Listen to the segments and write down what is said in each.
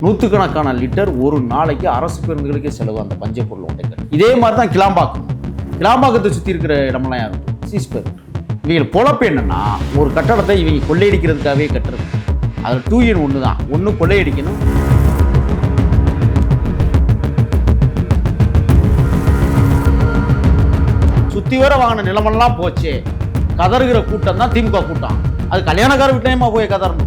நூற்றுக்கணக்கான லிட்டர் ஒரு நாளைக்கு அரசு பேருந்துகளுக்கே செலவு அந்த பஞ்ச பொருள் உடைகள். இதே மாதிரி தான் கிளாம்பாக்கத்தை சுற்றி இருக்கிற இடமெல்லாம் யாரும் சீஸ்பேர். இவங்க பொழப்பு என்னன்னா, ஒரு கட்டடத்தை இவங்க கொள்ளையடிக்கிறதுக்காகவே கட்டுறது. அதில் 2 in 1 தான். ஒன்று கொள்ளையடிக்கணும், சுற்றி வர வாங்கின நிலமெல்லாம் போச்சே. கதறுகிற கூட்டம் தான் திமுக கூட்டம். அது கல்யாணக்கார வீட்டையுமா போய் கதறணும்.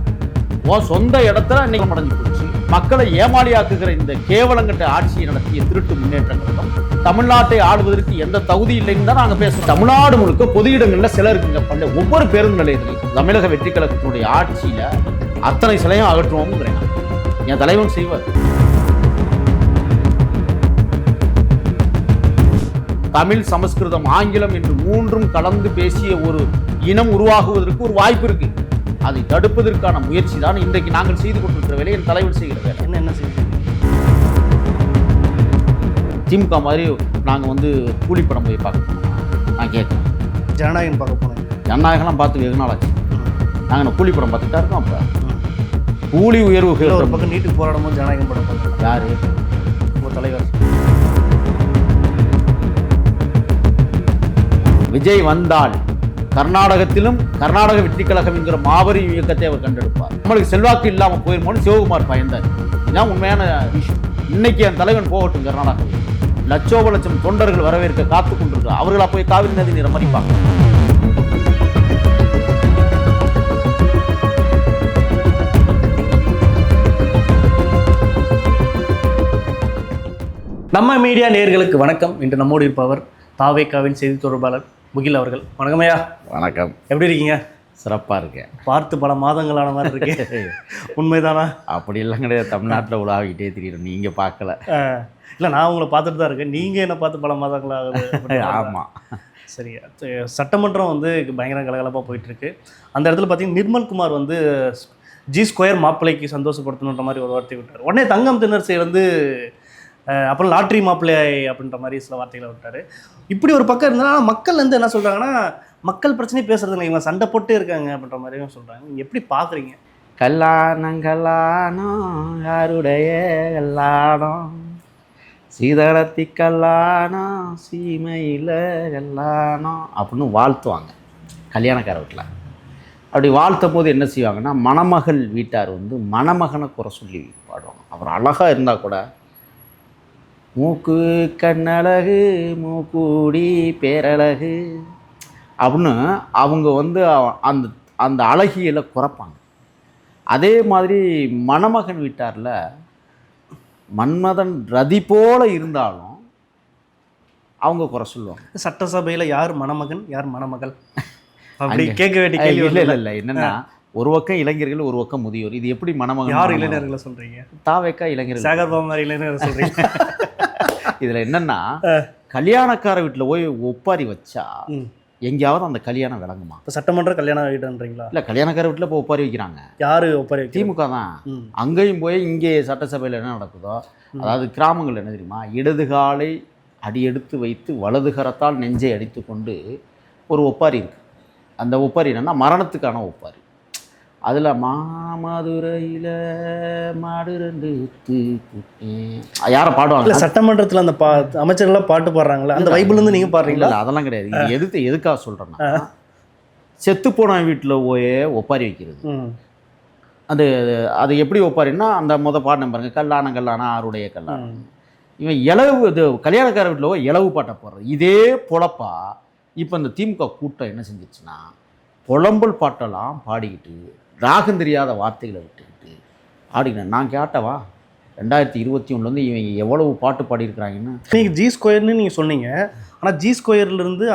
சொந்த இடத்துல இன்னைக்கு மடைஞ்சு போச்சு. மக்களை ஏமாளியாக்குகிற இந்த கேவலங்கட்ட ஆட்சியை நடத்திய திருட்டு முன்னேற்றங்களும் தமிழ்நாட்டை ஆளுவதற்கு எந்த தகுதி இல்லைன்னு தான் நாங்கள் பேசுறோம். தமிழ்நாடு முழுக்க பொது இடங்களில் சில இருக்குங்க. பல்ல ஒவ்வொரு பேருந்து நிலையத்திலையும் தமிழக வெற்றி கழகத்தினுடைய ஆட்சியில அத்தனை சிலையும் அகற்றுவோம் என் தலைவன் செய்வார். தமிழ், சமஸ்கிருதம், ஆங்கிலம் என்று 3ம் கலந்து பேசிய ஒரு இனம் உருவாகுவதற்கு ஒரு வாய்ப்பு இருக்கு. அதை தடுப்பதற்கான முயற்சி தான் இன்றைக்கு நாங்கள் செய்து கொண்டிருக்கிற வேலை. என் தலைவர் செய்கிற வேலை. என்ன செய்யுது? திமுக மாதிரி நாங்கள் கூலிப்படம் போய் பார்க்க நான் கேட்குறேன். ஜனநாயகம் பார்க்க போனேன். ஜனநாயகம்லாம் பார்த்து வெகு நாளாச்சு. நாங்கள் கூலிப்படம் பார்த்துட்டா இருக்கோம். அப்போ கூலி உயர்வு ஒரு பக்கம் நீட்டுக்கு போராடமும் ஜனநாயகம் படம் பார்க்கணும். யாரு உங்கள் தலைவர் விஜய் வந்தால் கர்நாடகத்திலும் கர்நாடக வெற்றி கழகம் என்கிற மாபெரும் இயக்கத்தை அவர் கண்டெடுப்பார். நம்மளுக்கு செல்வாக்கு இல்லாமல் போயிருமோன்னு சிவகுமார் பயந்தார். இதுதான் உண்மையான விஷயம். இன்னைக்கு என் தலைவன் போகட்டும் கர்நாடகாவில். லட்சோப தொண்டர்கள் வரவேற்க காத்துக் கொண்டிருக்கிறார். அவர்களா போய் காவிரி நதி நீரை மறிப்பாங்க. நம்ம மீடியா நேயர்களுக்கு வணக்கம். இன்று நம்மோடு இருப்பவர் தாவேக்காவின் செய்தி தொடர்பாளர் முகில் அவர்கள். வணக்கமையா. வணக்கம். எப்படி இருக்கீங்க? சிறப்பாக இருக்கேன். பார்த்து பல மாதங்களான மாதிரி இருக்கு. உண்மைதானா? அப்படி எல்லாம் கிடையாது. தமிழ்நாட்டில் உலாவிக்கிட்டே தெரியும். நீங்கள் பார்க்கல. இல்லை, நான் உங்களை பார்த்துட்டு தான் இருக்கேன். நீங்கள் என்ன பார்த்து பல மாதங்களாகுது? ஆமாம். சரியா. சட்டமன்றம் பயங்கர கலகலப்பாக போயிட்டுருக்கு. அந்த இடத்துல பார்த்தீங்கன்னா நிர்மல்குமார் G2 மாப்பிள்ளைக்கு சந்தோஷப்படுத்தணுன்ற மாதிரி ஒரு வார்த்தை விட்டார். உடனே தங்கம் தென்னரசை அப்புறம் லாட்ரி மாப்பிள்ளை அப்படின்ற மாதிரி சில வார்த்தைகளை விட்டார். இப்படி ஒரு பக்கம் இருந்தால் மக்கள் என்ன சொல்கிறாங்கன்னா, மக்கள் பிரச்சனை பேசுறது இல்லை, இவங்க சண்டை போட்டே இருக்காங்க அப்படின்ற மாதிரியும் சொல்கிறாங்க. நீங்கள் எப்படி பார்க்குறீங்க? கல்லானங்கல்லானோ யாருடைய கல்லானோ, சீதளத்தி கல்லானோ சீமையில் கல்லானோ அப்படின்னு வாழ்த்துவாங்க கல்யாணக்கார வீட்டில். அப்படி வாழ்த்தும் போது என்ன செய்வாங்கன்னா, மணமகள் வீட்டார் மணமகனை குறை சொல்லி பாடுவாங்க. அவர் அழகாக இருந்தால் கூட மூக்கு கண்ணழகு மூக்கூடி பேரழகு அப்படின்னு அவங்க அந்த அந்த அழகியலை குறைப்பாங்க. அதே மாதிரி மணமகன் வீட்டாரில் மன்மதன் ரதி போல இருந்தாலும் அவங்க குறை சொல்லுவாங்க. சட்டசபையில் யார் மணமகன் யார் மணமகள் அப்படி கேட்க வேண்டிய கேள்வி இல்லை. என்னென்னா, ஒரு பக்கம் இளைஞர்கள், ஒரு பக்கம் முதியோர். இது எப்படி மணமகன்? யார் இளைஞர்களை சொல்கிறீங்க? தாவேக்கா இளைஞர்கள், சேகர்பாபு இளைஞர்கள் சொல்கிறீங்க. இதில் என்னென்னா, கல்யாணக்கார வீட்டில் போய் ஒப்பாரி வச்சா எங்கேயாவது அந்த கல்யாணம் விளங்குமா? இப்போ சட்டமன்ற கல்யாணம் வீடுன்றீங்களா? இல்லை, கல்யாணக்கார வீட்டில் இப்போ ஒப்பாரி வைக்கிறாங்க. யார் ஒப்பாரி? திமுக தான். அங்கேயும் போய் இங்கே சட்டசபையில் என்ன நடக்குதோ, அதாவது கிராமங்கள் என்ன தெரியுமா, இடது காலை அடியெடுத்து வைத்து வலது கரத்தால் நெஞ்சை அடித்து கொண்டு ஒரு ஒப்பாரி இருக்குது. அந்த ஒப்பாரி என்னென்னா மரணத்துக்கான ஒப்பாரி. அதில் மாமதுரையில் மாடு 2 யாரை பாடுவாங்க? சட்டமன்றத்தில் அந்த அமைச்சர்கள்லாம் பாட்டு பாடுறாங்களா? அந்த வைபிள்லேருந்து நீங்கள் பாடுறீங்களா? அதெல்லாம் கிடையாது. இது எதுக்காக சொல்கிறேன்னா, செத்துப்போன வீட்டில் போய் ஒப்பாரி வைக்கிறது. அது எப்படி ஒப்பாரின்னா, அந்த பாடின பாருங்க, கல்லானா ஆருடைய கல்லானம். இவன் கல்யாணக்கார வீட்டில் போய் இலவு பாட்டை போடுறது. இதே பொழப்பா இப்போ இந்த திமுக கூட்டம் என்ன செஞ்சிச்சுன்னா, புலம்பல் பாட்டெல்லாம் பாடிக்கிட்டு ராகம் தெரியாத வார்த்தைகளை விட்டுக்கிட்டு ஆடிக்கிட்டேன். நான் கேட்டவா 2021 இவங்க எவ்வளவு பாட்டு பாடியிருக்கிறாங்கன்னு. நீங்கள் G2 நீங்கள் சொன்னீங்க. ஆனால் G2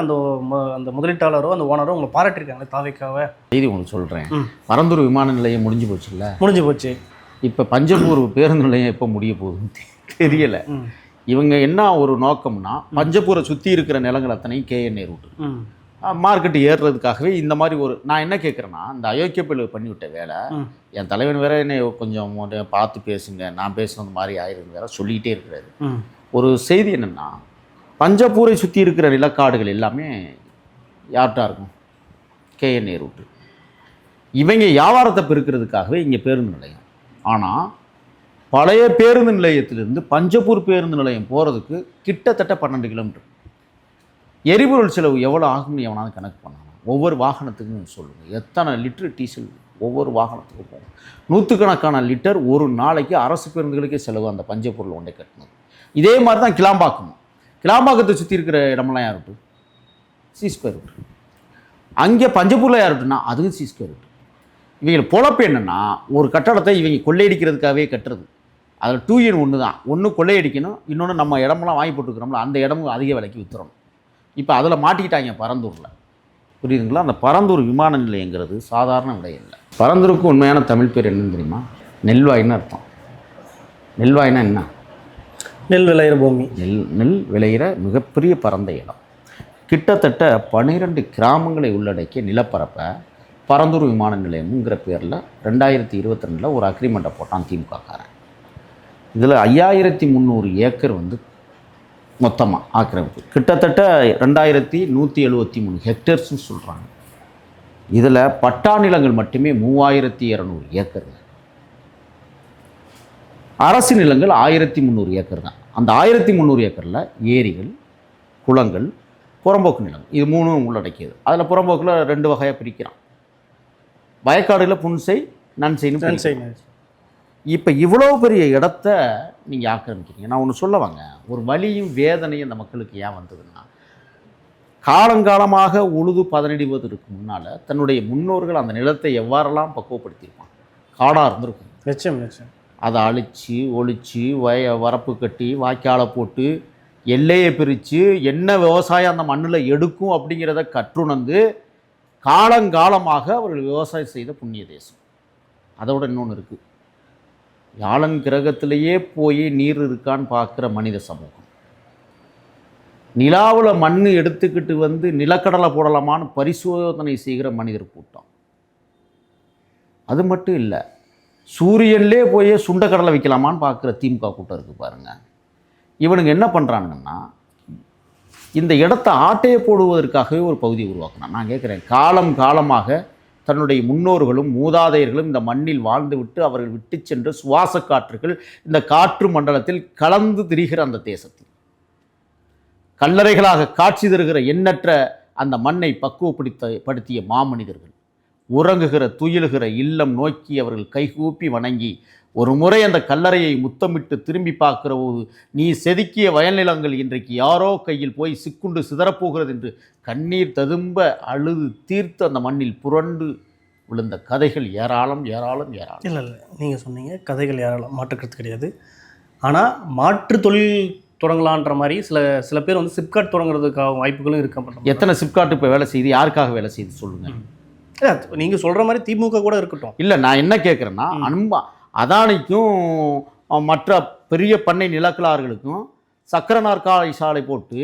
அந்த முதலீட்டாளரோ அந்த ஓனரோ உங்களை பாராட்டியிருக்காங்க தாவேக்காவை. செய்தி உங்களுக்கு சொல்கிறேன். பரந்தூர் விமான நிலையம் முடிஞ்சு போச்சுல்ல? முடிஞ்சு போச்சு. இப்போ பஞ்சப்பூர் பேருந்து நிலையம் எப்போ முடிய போகுதுன்னு தெரியலை. இவங்க என்ன ஒரு நோக்கம்னா, பஞ்சப்பூரை சுற்றி இருக்கிற நிலங்கள் அத்தனையும் KNA ரூட்டு மார்க்கெட்டு ஏறுறதுக்காகவே இந்த மாதிரி நான் என்ன கேட்குறேன்னா, இந்த அயோக்கிய பிள்ளை பண்ணிவிட்ட வேலை. என் தலைவன் வேற என்னை கொஞ்சம் பார்த்து பேசுங்க, நான் பேசுனது மாதிரி ஆயிருந்து வேற சொல்லிக்கிட்டே இருக்கிறாரு. ஒரு செய்தி என்னென்னா, பஞ்சப்பூரை சுற்றி இருக்கிற நிலக்காடுகள் எல்லாமே யார்கிட்டா இருக்கும்? KNA route. இவங்க வியாபாரத்தை பெருக்கிறதுக்காகவே இங்கே பேருந்து நிலையம். ஆனால் பழைய பேருந்து நிலையத்திலிருந்து பஞ்சப்பூர் பேருந்து நிலையம் போகிறதுக்கு கிட்டத்தட்ட 12 கிலோமீட்டர். எரிபொருள் செலவு எவ்வளோ ஆகும்னு எவனாவது கணக்கு பண்ணலாம்? ஒவ்வொரு வாகனத்துக்கும் சொல்லுங்கள், எத்தனை லிட்டர் டீசல் ஒவ்வொரு வாகனத்துக்கும் போகும். 100கணக்கான லிட்டர் ஒரு நாளைக்கு அரசு பேருந்துகளுக்கே செலவு அந்த பஞ்சப்பொருள் ஒன்றை கட்டணும். இதே மாதிரி தான் கிளாம்பாக்கத்தை சுற்றி இருக்கிற இடமெல்லாம் யார் விட்டு C² விட்டு, அங்கே பஞ்சப்பூரில் யார் விட்டுனா அதுவும் C² விட்டு. இவங்க பொழப்பு என்னென்னா, ஒரு கட்டடத்தை இவங்க கொள்ளையடிக்கிறதுக்காகவே கட்டுறது. அதில் 2 in 1 தான். ஒன்று கொள்ளையடிக்கணும், இன்னொன்று நம்ம இடமெல்லாம் வாங்கி போட்டுக்கிறோம்ல அந்த இடமும் அதிக விலைக்கு விற்றுறணும். இப்போ அதில் மாட்டிக்கிட்டாங்க பரந்தூரில், புரியுதுங்களா? அந்த பரந்தூர் விமான நிலையங்கிறது சாதாரண விலை இல்லை. பரந்தூருக்கு உண்மையான தமிழ் பேர் என்னன்னு தெரியுமா? நெல்வாயின்னு அர்த்தம். நெல்வாயின்னா என்ன? நெல் விளையிற பூமி. நெல் விளையிற மிகப்பெரிய பரந்த இடம். கிட்டத்தட்ட 12 கிராமங்களை உள்ளடக்கிய நிலப்பரப்பை பரந்தூர் விமான நிலையம்ங்கிற பேரில் 2022 ஒரு அக்ரிமெண்ட்டை போட்டான் திமுககாரன். இதில் 5300 ஏக்கர் மொத்தமாக ஆக்கிரமிப்பு. கிட்டத்தட்ட 2173 ஹெக்டேர்ஸ்னு சொல்கிறாங்க. இதில் பட்டா நிலங்கள் மட்டுமே 3200 ஏக்கர். அரசு நிலங்கள் 1300 ஏக்கர் தான். அந்த 1300 ஏக்கரில் ஏரிகள், குளங்கள், புறம்போக்கு நிலம், இது 3 உள்ளடக்கியது. அதில் புறம்போக்கில் 2 வகையாக பிரிக்கிறான். வயக்காடுகளில் புன்செய், நன்செய்னு. இப்போ இவ்வளோ பெரிய இடத்த நீங்கள் ஆக்கிரமிக்கிறீங்க. நான் ஒன்று சொல்ல வாங்க, ஒரு வலியும் வேதனையும் அந்த மக்களுக்கு ஏன் வந்ததுன்னா, காலங்காலமாக உழுது பதனிடுவதற்கு முன்னால் தன்னுடைய முன்னோர்கள் அந்த நிலத்தை எவ்வாறெல்லாம் பக்குவப்படுத்தியிருப்பாங்க. காடாக இருந்திருக்கும், நிச்சயம். அதை அழித்து ஒழித்து வரப்பு கட்டி வாய்க்காலை போட்டு எல்லையை பிரித்து என்ன விவசாயம் அந்த மண்ணில் எடுக்கும் அப்படிங்கிறத கற்றுணர்ந்து காலங்காலமாக அவர்கள் விவசாயம் செய்த புண்ணிய தேசம். அதோட இன்னொன்று இருக்குது, வியாழன் கிரகத்திலேயே போய் நீர் இருக்கான்னு பார்க்குற மனித சமூகம், நிலாவில் மண் எடுத்துக்கிட்டு நிலக்கடலை போடலாமான்னு பரிசோதனை செய்கிற மனிதர் கூட்டம். அது மட்டும் இல்லை, சூரியன்லே போய் சுண்டக்கடலை வைக்கலாமான்னு பார்க்குற திமுக கூட்டம் இருக்குது பாருங்கள். இவனுங்க என்ன பண்ணுறானுங்கன்னா, இந்த இடத்த ஆட்டையை போடுவதற்காகவே ஒரு பகுதியை உருவாக்கினான். நான் கேட்குறேன், காலமாக தன்னுடைய முன்னோர்களும் மூதாதையர்களும் இந்த மண்ணில் வாழ்ந்துவிட்டு அவர்கள் விட்டு சென்ற சுவாச காற்றுகள் இந்த காற்று மண்டலத்தில் கலந்து திரிகிற அந்த தேசத்தில் கல்லறைகளாக காட்சி தருகிற எண்ணற்ற அந்த மண்ணை பக்குவப்படுத்திய மாமனிதர்கள் உறங்குகிற துயிலுகிற இல்லம் நோக்கி அவர்கள் கைகூப்பி வணங்கி ஒரு முறை அந்த கல்லறையை முத்தமிட்டு திரும்பி பார்க்கிற போது, நீ செதுக்கிய வயல்நிலங்கள் இன்றைக்கு யாரோ கையில் போய் சிக்குண்டு சிதறப்போகிறது என்று கண்ணீர் ததும்ப அழுது தீர்த்து அந்த மண்ணில் புரண்டு விழுந்த கதைகள் ஏராளம். இல்லை நீங்கள் சொன்னீங்க, கதைகள் ஏராளம், மாற்றுக்கிறது கிடையாது. ஆனால் மாற்று தொழில் தொடங்கலான்ற மாதிரி சில பேர் சிப்காட் தொடங்குறதுக்காக வாய்ப்புகளும் இருக்க. எத்தனை சிப்காட் இப்போ வேலை செய்யுது? யாருக்காக வேலை செய்யுது சொல்லுங்கள். நீங்கள் சொல்கிற மாதிரி திமுக கூட இருக்கட்டும். இல்லை, நான் என்ன கேட்குறேன்னா, அதானிக்கும் மற்ற பெரிய பண்ணை நிலக்கலார்களுக்கும் சக்கர நாற்காலி சாலை போட்டு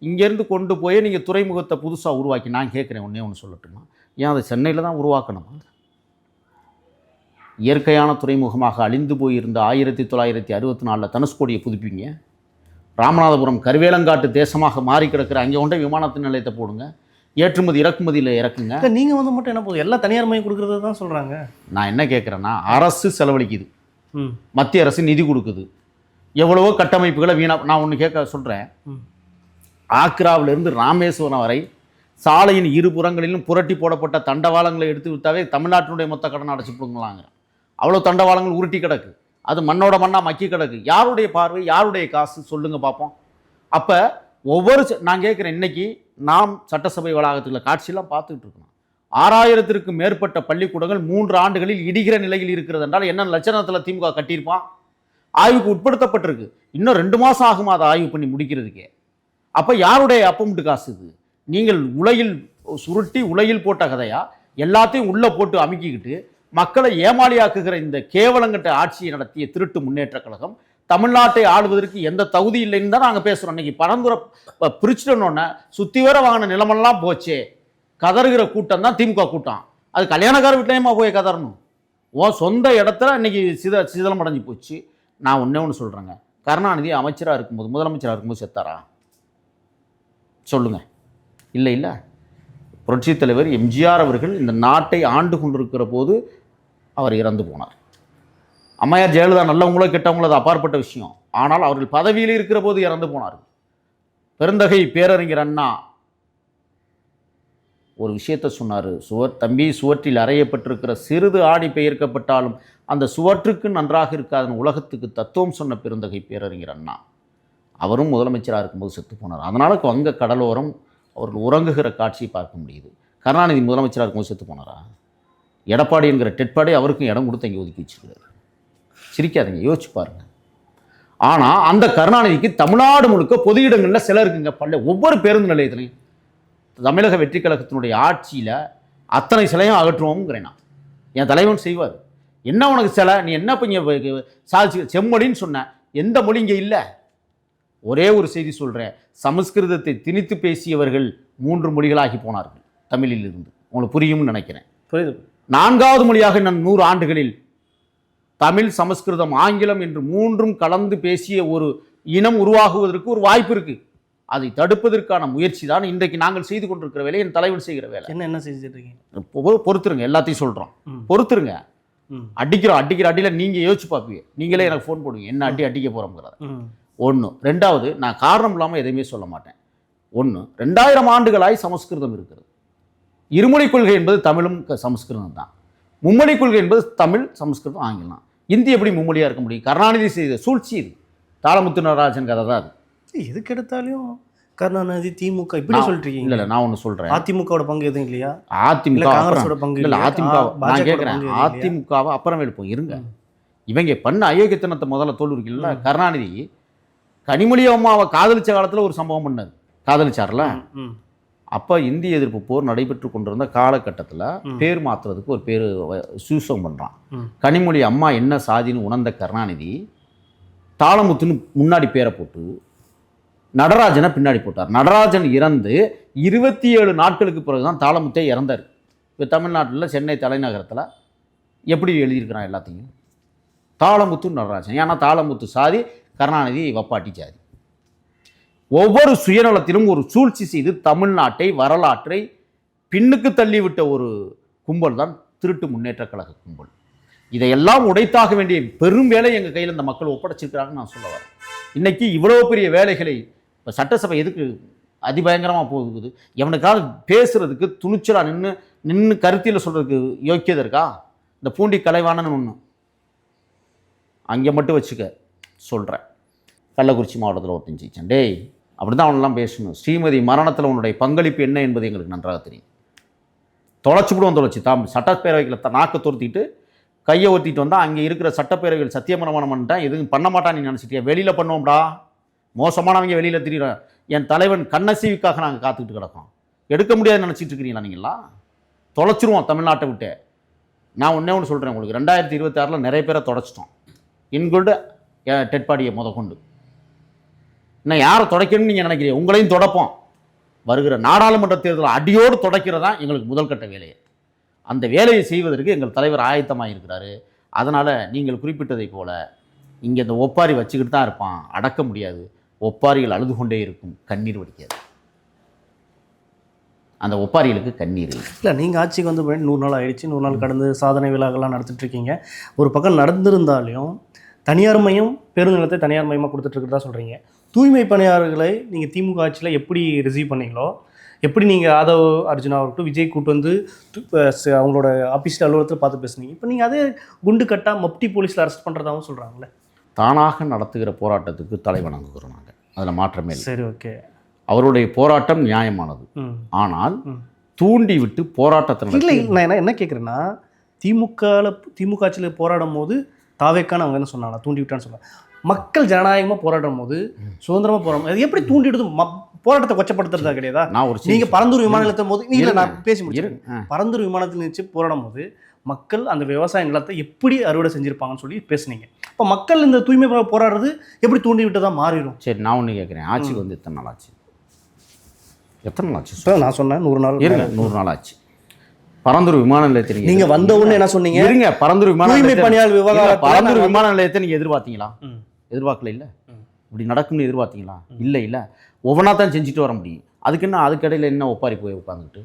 இங்கேருந்து கொண்டு போய் நீங்கள் துறைமுகத்தை புதுசாக உருவாக்கி, நான் கேட்குறேன், ஒன்று சொல்லட்டுமா? ஏன் அதை சென்னையில் தான் உருவாக்கணுமா? இயற்கையான துறைமுகமாக அழிந்து போயிருந்த 1964 தனுஷ்கோடியை புதுப்பிங்க. ராமநாதபுரம் கருவேலங்காட்டு தேசமாக மாறி கிடக்கிற அங்கே கொண்ட விமானத்து நிலையத்தை போடுங்க. ஏற்றுமதி இறக்குமதியில் இறக்குங்க. நீங்கள் மட்டும் என்ன போதும், எல்லாம் தனியார் மையம் கொடுக்குறது தான் சொல்கிறாங்க. நான் என்ன கேட்குறேன்னா, அரசு செலவழிக்குது, மத்திய அரசு நிதி கொடுக்குது, எவ்வளவோ கட்டமைப்புகளை நான் ஒன்று கேட்க சொல்கிறேன். ஆக்ராவிலிருந்து ராமேஸ்வரம் வரை சாலையின் இருபுறங்களிலும் புரட்டி போடப்பட்ட தண்டவாளங்களை எடுத்து விட்டாவே தமிழ்நாட்டினுடைய மொத்த கடன் அடைச்சி போடுங்களாங்க. அவ்வளோ தண்டவாளங்கள் உருட்டி கிடக்கு, அது மண்ணோட மண்ணாக மக்கி கிடக்கு. யாருடைய பார்வை, யாருடைய காசு சொல்லுங்கள் பார்ப்போம். அப்போ நான் கேட்குறேன், இன்றைக்கி நாம் சட்டசபை வளாகத்தில் காட்சியெல்லாம் பார்த்துக்கிட்டு இருக்கணும். 6000த்திற்கும் மேற்பட்ட பள்ளிக்கூடங்கள் 3 ஆண்டுகளில் இடிகிற நிலையில் இருக்கிறது என்றால் என்ன லட்சணத்தில் திமுக கட்டியிருப்பான்? ஆய்வுக்கு உட்படுத்தப்பட்டிருக்கு. இன்னும் 2 மாதம் ஆகுமா அதை ஆய்வு பண்ணி முடிக்கிறதுக்கே? அப்போ யாருடைய அப்பமுட்டு காசு இது? நீங்கள் சுருட்டி உலையில் போட்ட கதையா? எல்லாத்தையும் உள்ளே போட்டு அமுக்கிக்கிட்டு மக்களை ஏமாளியாக்குகிற இந்த கேவலங்கட்ட ஆட்சியை நடத்திய திருட்டு முன்னேற்ற கழகம் தமிழ்நாட்டை ஆளுவதற்கு எந்த தகுதி இல்லைன்னு தான் நாங்கள் பேசுகிறோம். இன்றைக்கி பரந்துரை பிரிச்சுட்டோன்னொன்னே சுற்றி வர வாங்கின நிலமெல்லாம் போச்சே, கதறுகிற கூட்டம் தான் திமுக கூட்டம். அது கல்யாணக்கார வீட்டிலையுமா போய் கதறணும்? சொந்த இடத்துல இன்றைக்கி சிதலம் அடைஞ்சு போச்சு. நான் ஒன்று சொல்கிறேங்க, கருணாநிதி அமைச்சராக இருக்கும்போது, முதலமைச்சராக இருக்கும்போது செத்தாரா சொல்லுங்கள்? இல்லை. புரட்சித் தலைவர் எம்ஜிஆர் அவர்கள் இந்த நாட்டை ஆண்டு கொண்டிருக்கிற போது அவர் இறந்து போனார். அம்மையார் ஜெயலலிதா நல்லவங்களோ கெட்டவங்களோ அது அப்பாற்பட்ட விஷயம். ஆனால் அவர்கள் பதவியில் இருக்கிற போது இறந்து போனார்கள். பெருந்தகை பேரறிஞர் அண்ணா ஒரு விஷயத்தை சொன்னார். தம்பி, சுவற்றில் அறையப்பட்டிருக்கிற சிறிது ஆடி பெயர்க்கப்பட்டாலும் அந்த சுவற்றுக்கு நன்றாக இருக்காதுன்னு உலகத்துக்கு தத்துவம் சொன்ன பெருந்தகை பேரறிஞர் அண்ணா. அவரும் முதலமைச்சராக இருக்கும்போது செத்து போனார். அதனால் வங்க கடலோரம் அவர்கள் உறங்குகிற காட்சியை பார்க்க முடியுது. கருணாநிதி முதலமைச்சராக இருக்கும்போது செத்து போனாரா? எடப்பாடி என்கிற டெட்பாடி அவருக்கும் இடம் கொடுத்து இங்கே ஒதுக்கி வச்சிருக்காரு. சிரிக்காதீங்க, யோசிச்சு பாருங்க. ஆனால் அந்த கருணாநிதிக்கு தமிழ்நாடு முழுக்க பொது இடங்களில் சில இருக்குங்க. ஒவ்வொரு பேருந்து நிலையத்திலையும் தமிழக வெற்றி கழகத்தினுடைய ஆட்சியில் அத்தனை சிலையும் அகற்றுவோம்ங்கிறேன் நான். என் தலைவன் செய்வார். என்ன உனக்கு சிலை, நீ என்ன இப்போ சாதிச்சு செம்மொழின்னு சொன்ன, எந்த மொழி இங்கே இல்லை. ஒரே ஒரு செய்தி சொல்கிறேன், சமஸ்கிருதத்தை திணித்து பேசியவர்கள் 3 மொழிகளாகி போனார்கள் தமிழில் இருந்து. உங்களுக்கு புரியும்னு நினைக்கிறேன். புரியுது. 4வது மொழியாக நான் 100 ஆண்டுகளில் தமிழ், சமஸ்கிருதம், ஆங்கிலம் என்று 3ம் கலந்து பேசிய ஒரு இனம் உருவாகுவதற்கு ஒரு வாய்ப்பு இருக்குது. அதை தடுப்பதற்கான முயற்சி தான் இன்றைக்கு நாங்கள் செய்து கொண்டிருக்கிற வேலை, என் தலைவன் செய்கிற வேலை. என்ன செஞ்சுட்டு இருக்கீங்க? பொறுத்துருங்க, எல்லாத்தையும் சொல்கிறோம். பொறுத்துருங்க. அடிக்கிற அடியில் நீங்கள் யோசிச்சு பார்ப்பீங்க. நீங்களே எனக்கு ஃபோன் போடுவீங்க, என்ன அடிக்க போகிறோங்கிறத. 1. 2வது, நான் காரணம் இல்லாமல் எதையுமே சொல்ல மாட்டேன். 1. 2000 ஆண்டுகளாய் சமஸ்கிருதம் இருக்கிறது. இருமொழிக் கொள்கை என்பது தமிழும் சமஸ்கிருதம் தான். மும்மொழிக் கொள்கை என்பது தமிழ், சமஸ்கிருதம், ஆங்கிலம். இந்தி எப்படி மும்மொழியாக இருக்க முடியும்? கருணாநிதி செய்த சூழ்ச்சி இது. தாளமுத்து நடராஜன் கதை தான் அது. எதுக்கு எடுத்தாலும் கருணாநிதி, திமுக இப்படி சொல்லிட்டு இருக்கீங்க. இல்லை, நான் ஒன்று சொல்கிறேன். அதிமுகவோட பங்கு எதுவும் இல்லையா? அதிமுக காங்கிரஸோட பங்கு இல்லை. அதிமுக நான் கேட்குறேன், அதிமுகவை அப்புறம் எடுப்போம், இருங்க. இவங்க பண்ண அயோக்கியத்தனத்தை முதல்ல தோல்விக்கல. கருணாநிதி கனிமொழி அம்மாவை காதலிச்ச காலத்தில் ஒரு சம்பவம் பண்ணார். காதலிச்சார்ல, அப்போ இந்திய எதிர்ப்பு போர் நடைபெற்று கொண்டிருந்த காலகட்டத்தில் பேர் மாற்றுறதுக்கு ஒரு பேர் சூசம் பண்ணுறான். கனிமொழி அம்மா என்ன சாதின்னு உணர்ந்த கருணாநிதி தாளமுத்துன்னு முன்னாடி பேரை போட்டு நடராஜனை பின்னாடி போட்டார். நடராஜன் இறந்து 27 நாட்களுக்கு பிறகு தான் தாளமுத்தே இறந்தார். இப்போ தமிழ்நாட்டில் சென்னை தலைநகரத்தில் எப்படி எழுதியிருக்கிறான் எல்லாத்தையும்? தாளமுத்து நடராஜன். ஏன்னா தாளமுத்து சாதி, கருணாநிதி வப்பாட்டி சாதி. ஒவ்வொரு சுயநலத்திலும் ஒரு சூழ்ச்சி செய்து தமிழ்நாட்டை, வரலாற்றை பின்னுக்கு தள்ளிவிட்ட ஒரு கும்பல் தான் திருட்டு முன்னேற்ற கழக கும்பல். இதையெல்லாம் உடைத்தாக வேண்டிய பெரும் வேலை எங்கள் கையில் இந்த மக்கள் ஒப்படைச்சிருக்கிறாங்கன்னு நான் சொல்ல வரேன். இன்றைக்கி இவ்வளோ பெரிய வேலைகளை இப்போ சட்டசபை எதுக்கு அதிபயங்கரமாக போகுது? எவனுக்காவது பேசுகிறதுக்கு துணிச்சலாக நின்று கருத்தியில் சொல்கிறதுக்கு யோக்கியதை இருக்கா? இந்த பூண்டி கலைவாணன்னு ஒன்று அங்கே மட்டும் வச்சுக்க சொல்கிறேன். கள்ளக்குறிச்சி மாவட்டத்தில் ஒருத்தன் ஜெயிச்சேன். டேய், அப்படி தான் அவனெல்லாம் பேசணும். ஸ்ரீமதி மரணத்தில் உன்னுடைய பங்களிப்பு என்ன என்பது எங்களுக்கு நன்றாக தெரியும். தொலைச்சிவிடுவோம், சட்டப்பேரவைகளை நாக்க துரத்திட்டு கையை ஒத்திட்டு வந்தால் அங்கே இருக்கிற சட்டப்பேரவைகள் சத்தியமரமானம் பண்ணிட்டேன், எதுவும் பண்ண மாட்டான் நீ நினச்சிட்டியா? வெளியில் பண்ணுவோம்டா, மோசமானவங்க வெளியில் திரிகிறேன். என் தலைவன் கண்ணசீவிக்காக நாங்கள் காத்துக்கிட்டு கிடக்கோம். எடுக்க முடியாதுன்னு நினச்சிட்டு இருக்கிறீங்களா நீங்களா? தொலைச்சிருவோம் தமிழ்நாட்டை விட்டு. நான் ஒன்று சொல்கிறேன் உங்களுக்கு, 2026 நிறைய பேரை தொலைச்சிட்டோம், இன்குல்டு டெட்பாடியை கொண்டு. இன்னும் யாரை தொடைக்கணும்னு நீங்கள் நினைக்கிறீங்க? உங்களையும் தொடப்போம். வருகிற நாடாளுமன்ற தேர்தல் அடியோடு தொடக்கிறதான் எங்களுக்கு முதல் கட்ட வேலையை. அந்த வேலையை செய்வதற்கு எங்கள் தலைவர் ஆயத்தமாக இருக்கிறாரு. அதனால் நீங்கள் குறிப்பிட்டதை போல் இங்கே இந்த ஒப்பாரி வச்சுக்கிட்டு தான் இருப்பான், அடக்க முடியாது. ஒப்பாரிகள் அழுது கொண்டே இருக்கும், கண்ணீர் வடிக்காது. அந்த ஒப்பாரிகளுக்கு கண்ணீர் இல்லை. நீங்கள் ஆட்சிக்கு வந்து 100 நாள் ஆயிடுச்சு, 100 நாள் கடந்து சாதனை விழாக்கள்லாம் நடத்திட்டுருக்கீங்க. ஒரு பக்கம் நடந்திருந்தாலும் தனியார் மையம் பேருந்து நிலையத்தை தனியார் மையமாக கொடுத்துட்ருக்கிறதா சொல்கிறீங்க. தூய்மை பணியாளர்களை நீங்கள் திமுக ஆட்சியில் எப்படி ரிசீவ் பண்ணீங்களோ, எப்படி நீங்கள் ஆதவ் அர்ஜுனா ஆகட்டும், விஜய் கூட்டு வந்து அவங்களோட ஆஃபீஸில் அலுவலகத்தில் பார்த்து பேசுனீங்க. இப்போ நீங்கள் அதே குண்டு கட்டா மப்டி போலீஸில் அரெஸ்ட் பண்ணுறதாகவும் சொல்கிறாங்களே. தானாக நடத்துகிற போராட்டத்துக்கு தலைவணங்குகிறோம் நாங்கள், அதில் மாற்றமே இல்லை. சரி, ஓகே. அவருடைய போராட்டம் நியாயமானது. ஆனால் தூண்டி விட்டு போராட்டத்தில் இல்லை. நான் என்ன கேட்குறேன்னா, திமுக ஆட்சியில் போராடும் போது தாவேக்கான அவங்க என்ன சொன்னாங்க, தூண்டி விட்டான்னு சொன்னாங்க. மக்கள் ஜனநாயகமாக போராடும் போது, சுதந்திரமாக போராடும் போது எப்படி தூண்டிடுது? போராட்டத்தை கொச்சப்படுத்துறதா கிடையாதா? நீங்கள் பரந்தூர் விமான நிலையத்தும் போது நீங்கள் நான் பேசி முடிச்சிருக்கேன். பரந்தூர் விமானத்தில் நினைச்சு போராடும் போது மக்கள் அந்த விவசாய நிலத்தை எப்படி அறுவடை செஞ்சுருப்பாங்கன்னு சொல்லி பேசுனீங்க. இப்போ மக்கள் இந்த தூய்மை போராடுறது எப்படி தூண்டி விட்டு தான் மாறிடும்? சரி, நான் ஒன்று கேட்குறேன். ஆட்சிக்கு வந்து எத்தனை நாள் ஆச்சு? எத்தனை நாள் ஆச்சு? நான் சொன்னேன் 100 நாள். 100 நாள் ஆச்சு. பரந்தூர் விமான நிலையத்தை நீங்க வந்த உடனே என்ன சொன்னீங்க? இருங்க, பரந்தூர் விமான பணியாளர் விவகாரம், பரந்தூர் விமான நிலையத்தை நீங்க எதிர்பார்த்தீங்களா? எதிர்பார்க்கல. இல்லை, இப்படி நடக்கும்னு எதிர்பார்த்தீங்களா? இல்லை. ஒவ்வொன்றா தான் செஞ்சுட்டு வர முடியும். அதுக்கு என்ன, அதுக்கடையில் என்ன ஒப்பாரி போய் உட்காந்துக்கிட்டு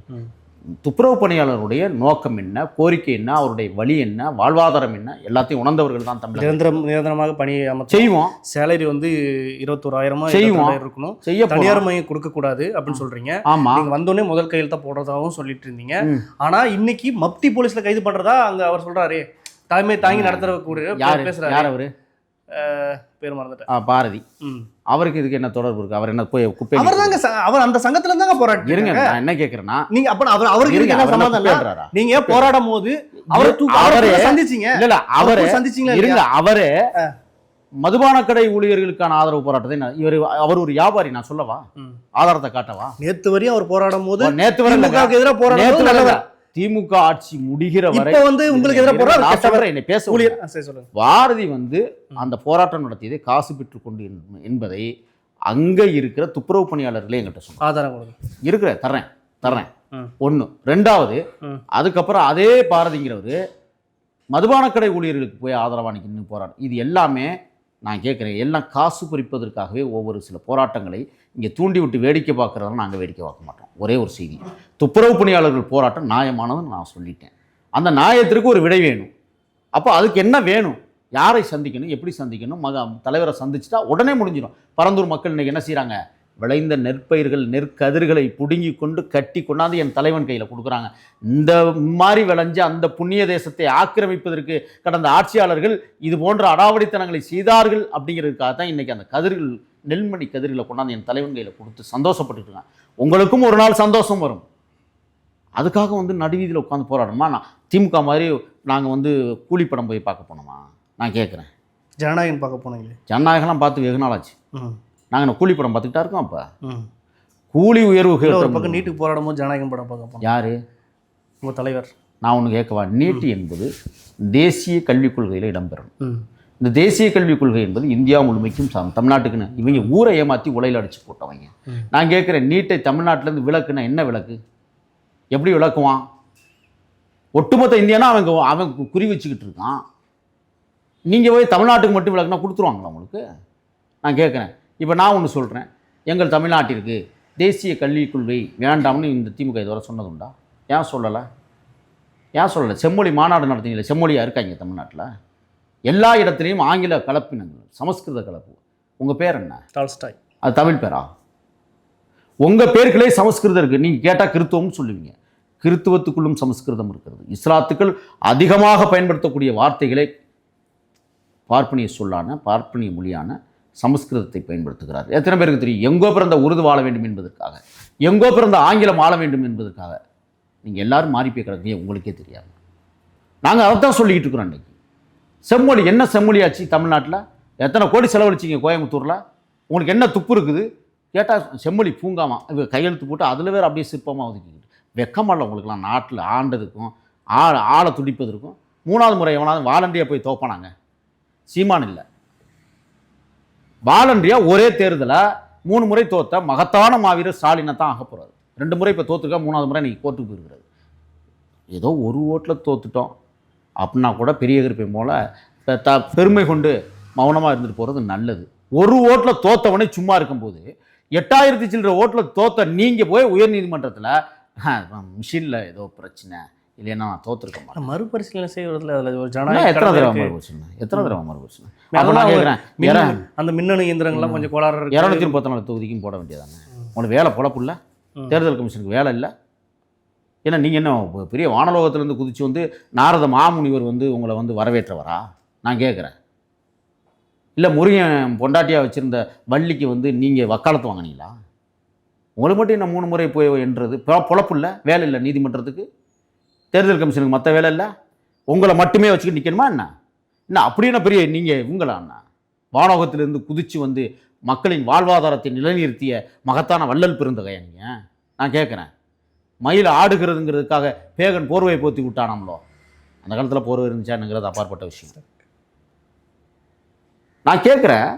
துப்புரவு பணியாளருடைய நோக்கம் என்ன, கோரிக்கை என்ன, அவருடைய வழி என்ன, வாழ்வாதாரம் என்ன, எல்லாத்தையும் உணர்ந்தவர்கள் தான் தமிழ். நிரந்தரமாக பணி செய்வோம். சேலரி வந்து 21,000 செய்வோம் இருக்கணும், செய்ய தனியார் மையம் கொடுக்க கூடாது அப்படின்னு சொல்றீங்க. ஆமா, நீங்க வந்தோடனே முதல் கையெழுத்த போடுறதாகவும் சொல்லிட்டு இருந்தீங்க. ஆனா இன்னைக்கு மப்டி போலீஸ்ல கைது பண்றதா அங்க அவர் சொல்றாரு, தலைமை தாங்கி நடத்தக்கூடிய பேசுறாரு. யார் அவரு? பேர் மறந்துட்டேன். பாரதி. அவருக்கு இதுக்கு என்ன தொடர்பு இருக்கு? அவர் என்ன போய் குப்பை? அவர் தாங்க அவர் அந்த சங்கத்துல இருந்தாங்க போராட்டம். இருங்க, நான் என்ன கேக்குறேன்னா, நீங்க அப்ப அவருக்கு என்ன சம்பந்தம்? நீங்க போராடும் போது அவரை சந்திச்சீங்க இல்ல? அவரை சந்திச்சீங்களா? இருங்க, அவரே மதுபான கடை ஊழியர்களுக்கான ஆதரவு போராட்டத்தை அவர் ஒரு வியாபாரி, நான் சொல்லவா? ஆதாரத்தை காட்டவா? நேத்து வரையும் அவர் போராடும் போது நேத்து வரை எதிராக போராட்டம் திமுக ஆட்சி முடிகிற வரை வந்து உங்களுக்கு எதிராக பேச பாரதி வந்து அந்த போராட்டம் நடத்தியதை காசு பெற்றுக்கொண்டு என்பதை அங்க இருக்கிற துப்புரவு பணியாளர்களே எங்கிட்ட சொன்னாங்க. ஆதாரம் இருக்கிற தர்றேன் ஒண்ணு. ரெண்டாவது, அதுக்கப்புறம் அதே பாரதிங்கிறவரு மதுபான கடை ஊழியர்களுக்கு போய் ஆதரவா நின்று போராட்டம். இது எல்லாமே நான் கேட்குறேன், எல்லாம் காசு பறிப்பதற்காகவே ஒவ்வொரு சில போராட்டங்களை இங்கே தூண்டி விட்டு வேடிக்கை பார்க்குறதால நாங்கள் வேடிக்கை பார்க்க மாட்டோம். ஒரே ஒரு செய்தி, துப்புரவு பணியாளர்கள் போராட்டம் நியாயமானதுன்னு நான் சொல்லிட்டேன். அந்த நியாயத்திற்கு ஒரு விடை வேணும். அப்போ அதுக்கு என்ன வேணும்? யாரை சந்திக்கணும், எப்படி சந்திக்கணும்? தலைவரை சந்திச்சுட்டா உடனே முடிஞ்சிடும். பரந்தூர் மக்கள் இன்றைக்கி என்ன செய்கிறாங்க? விளைந்த நெற்பயிர்கள் நெற்கதிர்களை பிடுங்கி கொண்டு கட்டி கொண்டாந்து என் தலைவன் கையில் கொடுக்குறாங்க. இந்த மாதிரி விளைஞ்ச அந்த புண்ணிய தேசத்தை ஆக்கிரமிப்பதற்கு கடந்த ஆட்சியாளர்கள் இது போன்ற அடாவடித்தனங்களை செய்தார்கள் அப்படிங்கிறதுக்காக தான் இன்றைக்கி அந்த கதிர்கள், நெல்மணி கதிர்களை கொண்டாந்து என் தலைவன் கையில் கொடுத்து சந்தோஷப்பட்டுட்டு இருக்காங்க. உங்களுக்கும் ஒரு நாள் சந்தோஷம் வரும். அதுக்காக வந்து நடுவீதியில் உட்காந்து போராடணுமா? நான் திமுக மாதிரி நாங்கள் வந்து கூலிப்படம் போய் பார்க்க போனோமா? நான் கேட்குறேன். ஜனநாயகம் பார்க்க போனீங்களே? ஜனநாயகம்லாம் பார்த்து வெகு நாளாச்சு. நாங்கள் கூலி படம் பார்த்துக்கிட்டா இருக்கோம். அப்போ கூலி உயர்வு ஒரு பக்கம் நீட்டுக்கு போராடும் போது ஜனநாயகம் படம் பார்க்க யார்? உங்கள் தலைவர். நான் ஒன்று கேட்கவா? நீட்டு என்பது தேசிய கல்விக் கொள்கையில் இடம்பெறணும். இந்த தேசிய கல்விக் கொள்கை என்பது இந்தியா முழுமைக்கும் தமிழ்நாட்டுக்குன்னு இவங்க ஊரை ஏமாற்றி உலையில் அடித்து போட்டவங்க. நான் கேட்குறேன், நீட்டை தமிழ்நாட்டிலேருந்து விளக்குன்னா என்ன விளக்கு? எப்படி விளக்குவான்? ஒட்டுமொத்த இந்தியானா அவன் குறி வச்சுக்கிட்டு இருக்கான். நீங்கள் போய் தமிழ்நாட்டுக்கு மட்டும் விளக்குனா கொடுத்துருவாங்களா உங்களுக்கு? நான் கேட்குறேன். இப்போ நான் ஒன்று சொல்கிறேன், எங்கள் தமிழ்நாட்டிற்கு தேசிய கல்விக் கொள்கை வேண்டாம்னு இந்த திமுக இதுவரை சொன்னதுண்டா? ஏன் சொல்லலை? செம்மொழி மாநாடு நடத்தினீங்களே, செம்மொழியாக இருக்காங்க தமிழ்நாட்டில். எல்லா இடத்துலையும் ஆங்கில கலப்பினங்கள், சமஸ்கிருத கலப்பு. உங்கள் பேர் என்ன? டால்ஸ்டாய். அது தமிழ் பேரா? உங்கள் பேர்களே சமஸ்கிருதம் இருக்குது. நீங்கள் கேட்டால் கிறித்துவம்னு சொல்லுவீங்க. கிறித்துவத்துக்குள்ளும் சமஸ்கிருதம் இருக்கிறது. இஸ்லாத்துக்கள் அதிகமாக பயன்படுத்தக்கூடிய வார்த்தைகளை பார்ப்பனிய சொல்லான, பார்ப்பனிய மொழியான சமஸ்கிருதத்தை பயன்படுத்துகிறார். எத்தனை பேருக்கு தெரியும்? எங்கோ பிறந்த உருது வாழ வேண்டும் என்பதற்காக, எங்கோ பிறந்த ஆங்கிலம் ஆள வேண்டும் என்பதற்காக நீங்கள் எல்லாரும் மாறி போய் கிடக்குறீங்க, உங்களுக்கே தெரியாது. நாங்கள் அதைத்தான் சொல்லிக்கிட்டு இருக்கிறோம். இன்றைக்கி செம்மொழி என்ன செம்மொழியாச்சு தமிழ்நாட்டில்? எத்தனை கோடி செலவழிச்சிங்க கோயம்புத்தூரில்? உங்களுக்கு என்ன துப்பு இருக்குது கேட்டால் செம்மொழி பூங்காமா கையெழுத்து போட்டு அதில் வேறு அப்படியே சிற்பமாக ஒதுக்கிக்கிட்டு வெக்கமாடல உங்களுக்குலாம். நாட்டில் ஆண்டதுக்கும் ஆளை துடிப்பதற்கும் 3வது முறை எவனாவது வாலண்டியாக போய் தோப்பானாங்க? சீமான் இல்லை. வாலண்டியா ஒரே தேர்தலை 3 முறை தோத்த மகத்தான மாவீரர் ஸ்டாலினை தான் ஆக போகிறாரு. 2 முறை இப்போ தோத்துருக்கா, 3வது முறை நீங்கள் கோர்ட்டுக்கு போயிருக்கிறது. ஏதோ ஒரு ஓட்டில் தோத்துட்டோம் அப்படின்னா கூட பெரிய கருப்பை போல பெருமை கொண்டு மௌனமாக இருந்துட்டு போகிறது நல்லது. ஒரு ஓட்டில் தோத்தவனே சும்மா இருக்கும்போது 8000 சில்லற ஓட்டில் தோத்த நீங்கள் போய் உயர்நீதிமன்றத்தில் மிஷினில் ஏதோ பிரச்சனை இல்லைன்னா நான் தோற்றுருக்க மாட்டேன் மறுபரிசீலனை செய்வதில் அதில் ஒரு ஜனநாயகம் எத்தனை தடவை மறுபரிசீலனை அந்த மின்னணு இயந்திரங்கள்லாம் கொஞ்சம் கோளாறு 234 தொகுதிக்கும் போட வேண்டியதானே? உங்களுக்கு வேலை பொழப்பு இல்லை, தேர்தல் கமிஷனுக்கு வேலை இல்லை. ஏன்னா நீங்கள் என்ன பெரிய வானலோகத்திலேருந்து குதிச்சு வந்து நாரத மாமுனிவர் வந்து உங்களை வந்து வரவேற்றவரா? நான் கேட்குறேன். இல்லை முருகன் பொண்டாட்டியாக வச்சுருந்த வள்ளிக்கு வந்து நீங்கள் வக்காலத்து வாங்கினீங்களா? உங்களுக்கு மட்டும் என்ன 3 முறை போய் என்றது பொழப்பு இல்லை, வேலை இல்லை நீதிமன்றத்துக்கு, தேர்தல் கமிஷனுக்கு மற்ற வேலை இல்லை, உங்களை மட்டுமே வச்சுக்கிட்டு நிற்கணுமா என்ன? அப்படின்னா பெரிய நீங்கள் இவங்களா அண்ணா? வானோகத்திலிருந்து குதித்து வந்து மக்களின் வாழ்வாதாரத்தை நிலைநிறுத்திய மகத்தான வள்ளல் பெருந்தகையா நீங்கள்? நான் கேட்குறேன். மயில் ஆடுகிறதுங்கிறதுக்காக பேகன் போர்வையை போற்றி விட்டானாமலோ? அந்த காலத்தில் போர்வை இருந்துச்சானுங்கிறது அப்பாற்பட்ட விஷயம். நான் கேட்குறேன்,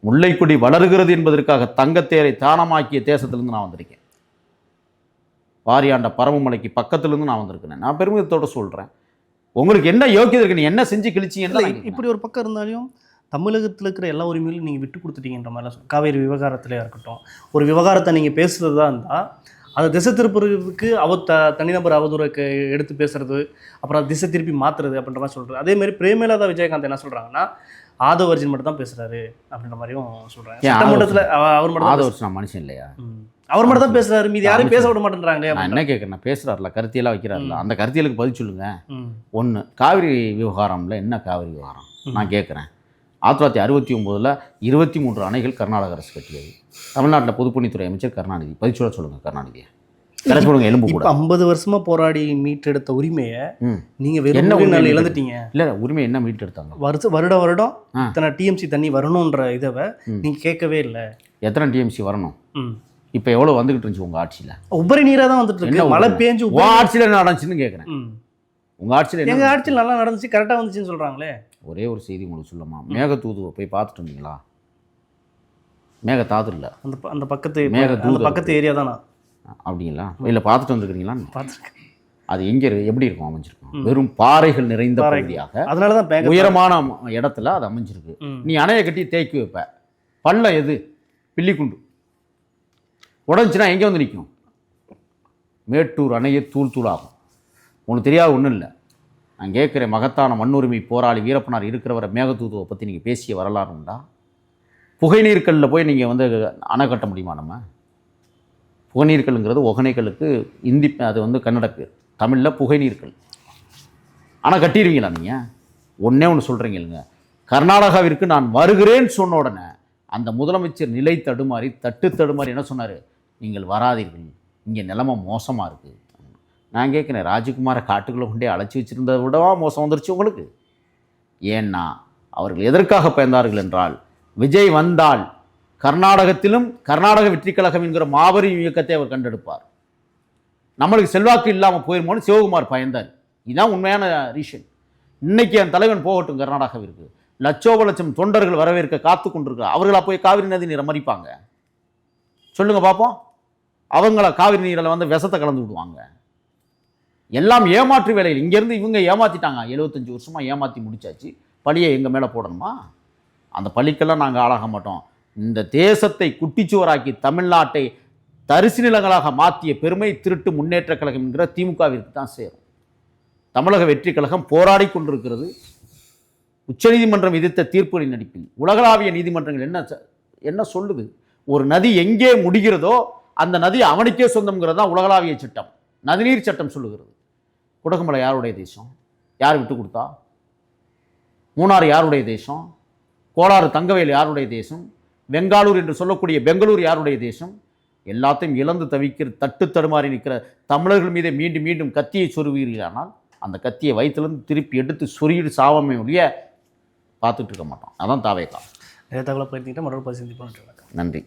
முல்லைக்கொடி வளருகிறது என்பதற்காக தங்கத்தேரை தானமாக்கிய தேசத்திலிருந்து நான் வந்திருக்கேன். வாரியாண்ட பரமமலைக்கு பக்கத்துலேருந்து நான் வந்திருக்கேன். நான் பெருமிதத்தோடு சொல்கிறேன். உங்களுக்கு என்ன யோக்கியது இருக்கு? நீ என்ன செஞ்சு கிழிச்சிங்கன்னா? இப்படி ஒரு பக்கம் இருந்தாலும் தமிழகத்தில் இருக்கிற எல்லா உரிமையிலும் நீங்கள் விட்டு கொடுத்துட்டீங்கன்ற மாதிரிலாம் காவேரி விவகாரத்திலே இருக்கட்டும், ஒரு விவகாரத்தை நீங்கள் பேசுகிறதா இருந்தால் அதை திசை திருப்புறதுக்கு தனிநபர் அவதூறை எடுத்து பேசுறது, அப்புறம் அதை திசை திருப்பி மாத்துறது அப்படின்ற மாதிரி சொல்றது. அதே மாதிரி பிரேமலதா விஜயகாந்த் என்ன சொல்றாங்கன்னா, ஆதவ அர்ஜுன் மட்டும் தான் பேசுறாரு அப்படின்ற மாதிரியும் சொல்றாங்க. சட்டமன்றத்தில் அவர் மட்டும் ஆதவ அர்ஜுனா மனுஷன் இல்லையா? அவர் மட்டும் தான் பேசுறாரு, மீது யாரையும் பேச விட மாட்டேன்றாங்களே. நான் என்ன கேட்குறேன், பேசுறாருல, கருத்தியெல்லாம் வைக்கிறாருல, அந்த கருத்தியலுக்கு பதில் சொல்லுங்க. ஒன்று, காவிரி விவகாரம்ல என்ன காவிரி விவகாரம் நான் கேட்குறேன். 1969 23 அணைகள் கர்நாடக அரசு கட்டியது. தமிழ்நாட்டில் பொதுப்பணித்துறை அமைச்சர் கருணாநிதி. பதில் சொல்லுங்க கருணாநிதியை. கிளப்பி விடுங்க, எலும்பு கூட. 50 வருஷமா போராடி மீட்டெடுத்த உரிமையை நீங்க என்ன இழந்துட்டீங்க. இல்லை, உரிமை என்ன மீட்டெடுத்தாங்க? வருடம் இத்தனை டிஎம்சி தண்ணி வரணுன்ற இதை நீங்க கேட்கவே இல்லை. எத்தனை டிஎம்சி வரணும்? இப்போ எவ்வளோ வந்துகிட்டு இருந்துச்சு உங்கள் ஆட்சியில்? உபரி நீராக தான் வந்துட்டு இருக்கு. மழை பேஞ்சு உங்கள் ஆட்சியில் என்ன நடந்துச்சுன்னு கேட்குறேன். உங்கள் ஆட்சியில் எங்கள் ஆட்சியில் நல்லா நடந்துச்சு, கரெக்டாக வந்துச்சுன்னு சொல்கிறாங்களே. ஒரே ஒரு செய்தி உங்களுக்கு சொல்லமா, மேகதூதுவை போய் பார்த்துட்டு வந்தீங்களா? மேகதாது இல்லை, அந்த பக்கத்து ஏரியா தானா? அப்படிங்களா? இல்லை, பார்த்துட்டு வந்துருக்கிறீங்களா? பார்த்துருக்கேன். அது எங்கே எப்படி இருக்கும் அமைஞ்சிருக்கும்? வெறும் பாறைகள் நிறைந்த பகுதியாக, அதனால தான் உயரமான இடத்துல அது அமைஞ்சிருக்கு. நீ அணையை கட்டி தேக்கி வைப்ப, பள்ளம் எது? பில்லிக்குண்டு. உடஞ்சினா எங்கே வந்து நிற்கும்? மேட்டூர் அணையை தூள் தூளாகும். உனக்கு தெரியாது ஒன்றும் இல்லை. நான் கேட்குற மகத்தான மண்ணுரிமை போராளி வீரப்பனார் இருக்கிறவரை மேகதூதுவை பற்றி நீங்கள் பேசிய வரலாறு உண்டா? புகைநீர்க்கல்லில் போய் நீங்கள் வந்து அணை கட்ட முடியுமா? நம்ம புகைநீர்க்கல்ங்கிறது ஒகனைக்கல்லுக்கு இந்தி, அது வந்து கன்னட பேர். தமிழில் புகைநீர்க்கல். அணை கட்டிடுவீங்களா நீங்கள்? ஒன்றே ஒன்று சொல்கிறீங்க, கர்நாடகாவிற்கு நான் வருகிறேன்னு சொன்ன உடனே அந்த முதலமைச்சர் நிலை தடுமாறி தடுமாறி என்ன சொன்னார்? நீங்கள் வராதீர்கள், இங்கே நிலைமை மோசமாக இருக்குது. நான் கேட்குறேன், ராஜகுமாரை காட்டுக்குள்ளே கொண்டே அழைச்சி வச்சுருந்ததை விடவா மோசம் வந்துருச்சு உங்களுக்கு? ஏன்னா அவர்கள் எதற்காக பயந்தார்கள் என்றால், விஜய் வந்தால் கர்நாடகத்திலும் கர்நாடக வெற்றி கழகம் என்கிற மாபெரும் இயக்கத்தை அவர் கண்டெடுப்பார். நம்மளுக்கு செல்வாக்கு இல்லாமல் போயிருமோன்னு சிவகுமார் பயந்தார். இதுதான் உண்மையான ரீசன். இன்னைக்கு என் தலைவன் போகட்டும் கர்நாடகாவிற்கு, லட்சோப தொண்டர்கள் வரவேற்க காத்து கொண்டிருக்கிறார். அவர்களா போய் காவிரி நதி நீரை மறிப்பாங்க? சொல்லுங்க பார்ப்போம். அவங்கள காவிரி நீரில் வந்து விஷத்தை கலந்து விடுவாங்க. எல்லாம் ஏமாற்று வேலையில். இங்கேருந்து இவங்க ஏமாற்றிட்டாங்க. 75 வருஷமாக ஏமாற்றி முடிச்சாச்சு. பழியை எங்கள் மேலே போடணுமா? அந்த பழிக்கெல்லாம் நாங்கள் ஆளாக மாட்டோம். இந்த தேசத்தை குட்டிச்சுவராக்கி தமிழ்நாட்டை தரிசு நிலங்களாக மாற்றிய பெருமை திருட்டு முன்னேற்ற கழகம் என்கிற திமுகவிற்கு தான் சேரும். தமிழக வெற்றி கழகம் போராடி கொண்டிருக்கிறது. உச்சநீதிமன்றம் விதித்த தீர்ப்புகளின் அடிப்பில் உலகளாவிய நீதிமன்றங்கள் என்ன சொல்லுது? ஒரு நதி எங்கே முடிகிறதோ அந்த நதி அவனுக்கே சொந்தம்ங்கிறது தான் உலகளாவிய சட்டம். நதிநீர் சட்டம் சொல்லுகிறது. குடகுமலை யாருடைய தேசம்? யார் விட்டு கொடுத்தா? மூணாறு யாருடைய தேசம்? கோலாறு தங்கவேல் யாருடைய தேசம்? பெங்காலூர் என்று சொல்லக்கூடிய பெங்களூர் யாருடைய தேசம்? எல்லாத்தையும் இழந்து தவிக்கிற தடுமாறி நிற்கிற தமிழர்கள் மீது மீண்டும் மீண்டும் கத்தியை சொருவீர்களானால் அந்த கத்தியை வயிற்றிலிருந்து திருப்பி எடுத்து சொருகிடு சாவமே ஒழிய பார்த்துட்டு இருக்க மாட்டோம். அதான் தாவேக்கா. நிறைய தகவலை பகிர்ந்துக்கிட்ட மறுபடியும் சந்திப்போம். நன்றி.